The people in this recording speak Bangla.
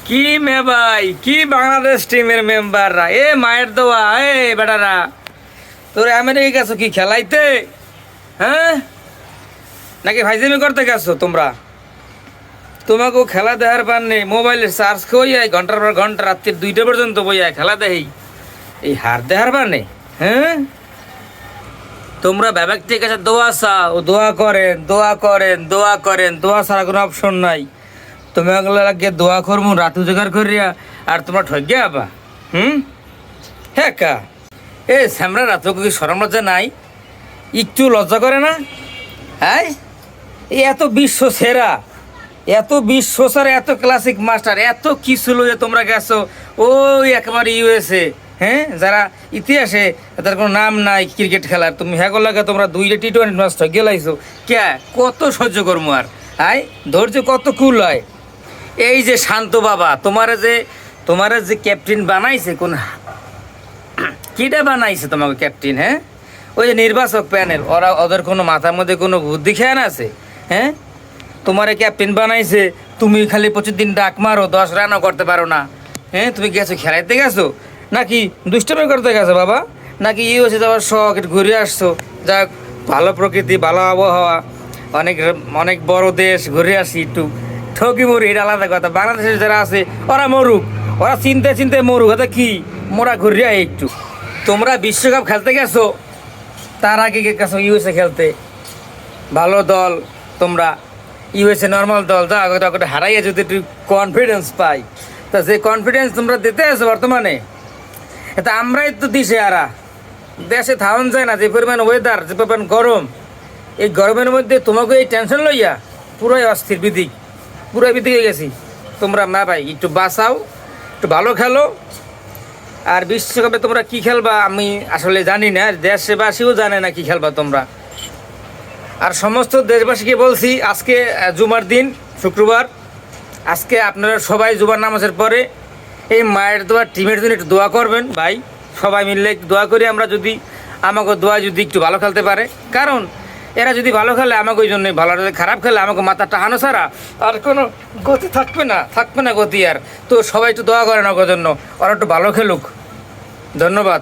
কি মে ভাই, কি বাংলাদেশ টিমের মেম্বাররা, এ মায়ের দোয়া, এ বেটারা তোরে আমেরিকা গেছো কি খেলাইতে? হ্যাঁ, নাকি ভাইজামি করতে গেছো তোমরা? তোমাকেও খেলা দেখার পার নেই, মোবাইলের চার্জ খেয়ে ঘন্টার পর ঘন্টা রাত্রির 2টা পর্যন্ত বইয়া খেলা দেই, এই হার দেখার পার নেই। হ্যাঁ, তোমরা ব্যক্তির কাছে দোয়া চাও, দোয়া করেন, দোয়া করেন, দোয়া করেন, দোয়া ছাড়া কোনো অপশন নাই। তুমি ওগুলো লাগে দোয়া করবো রাত উজাগার করিয়া, আর তোমরা ঠকে আবা। হ্যাঁ কা, এ স্যামরা রাত কি সরম লজ্জা নাই? একটু লজ্জা করে না? হ্যাঁ, এত বিশ্ব সেরা, এত বিশ্ব স্যার, এত ক্লাসিক মাস্টার, এত কিছু লইয়া তোমরা গেছো ওই একেবারে ইউএসএ। হ্যাঁ, যারা ইতিহাসে তার কোনো নাম নাই ক্রিকেট খেলার, তুমি হ্যাঁ লাগে তোমরা 2টা টি-20 ম্যাচ গেলাইছো। কে কত সহ্য করবো আর? আয় ধৈর্য কত কুল হয়। এই যে শান্ত বাবা, তোমারে যে ক্যাপ্টেন বানাইছে, কোন কিটা বানাইছে তোমাকে ক্যাপ্টেন? হ্যাঁ, ওই যে নির্বাচক প্যানেল, ওদের কোনো মাথার মধ্যে কোনো বুদ্ধি খেয়াল আছে? হ্যাঁ, তোমারে ক্যাপ্টেন বানাইছে, তুমি খালি প্রতিদিন ডাক মারো, 10 রানও করতে পারো না। হ্যাঁ, তুমি গেছো খেলাইতে গেছো নাকি দুষ্টামি করতে গেছো বাবা? নাকি হচ্ছে যাওয়ার শখ, একটু ঘুরে আসছো? যাক, ভালো প্রকৃতি, ভালো আবহাওয়া, অনেক অনেক বড় দেশ, ঘুরে আসি একটু ঠকি মরু, এটা আলাদা কথা। বাংলাদেশের যারা আছে ওরা মরুক, ওরা চিনতে চিনতে মরুক, ওটা কি মোরা ঘুরে একটু। তোমরা বিশ্বকাপ খেলতে গেছো, তার আগে গেছো ইউএসএ খেলতে। ভালো দল তোমরা, ইউএসএ নর্মাল দল, যা ওটা হারাইয়া যদি একটু কনফিডেন্স পাই, তা যে কনফিডেন্স তোমরা দিতে আছো বর্তমানে, এটা আমরাই তো দিছে। আরা দেশে থাউন যায় না, যে পরিমাণ ওয়েদার, যে পরিমাণ গরম, এই গরমের মধ্যে তোমাকে এই টেনশন লইয়া পুরাই অস্থির বিদিক, পুরাই বিদিক হয়ে গেছি। তোমরা না ভাই একটু বাঁচাও, একটু ভালো খেলো। আর বিশ্বকাপে তোমরা কি খেলবা আমি আসলে জানি না, দেশবাসীও জানে না কি খেলবা তোমরা। আর সমস্ত দেশবাসীকে বলছি, আজকে জুমার দিন, শুক্রবার, আজকে আপনারা সবাই জুমার নামাজের পরে এই মায়ের দোয়া টিমের জন্য একটু দোয়া করবেন ভাই। সবাই মিললে একটু দোয়া করি আমরা, যদি আমাকে দোয়া যদি একটু ভালো খেলতে পারে। কারণ এরা যদি ভালো খেলে আমাকে ওই জন্যই ভালো, যদি খারাপ খেলে আমাকে মাথা টাহানো ছাড়া আর কোনো গতি থাকবে না গতি আর। তো সবাই একটু দোয়া করেন ওর জন্য, ওরা একটু ভালো খেলুক। ধন্যবাদ।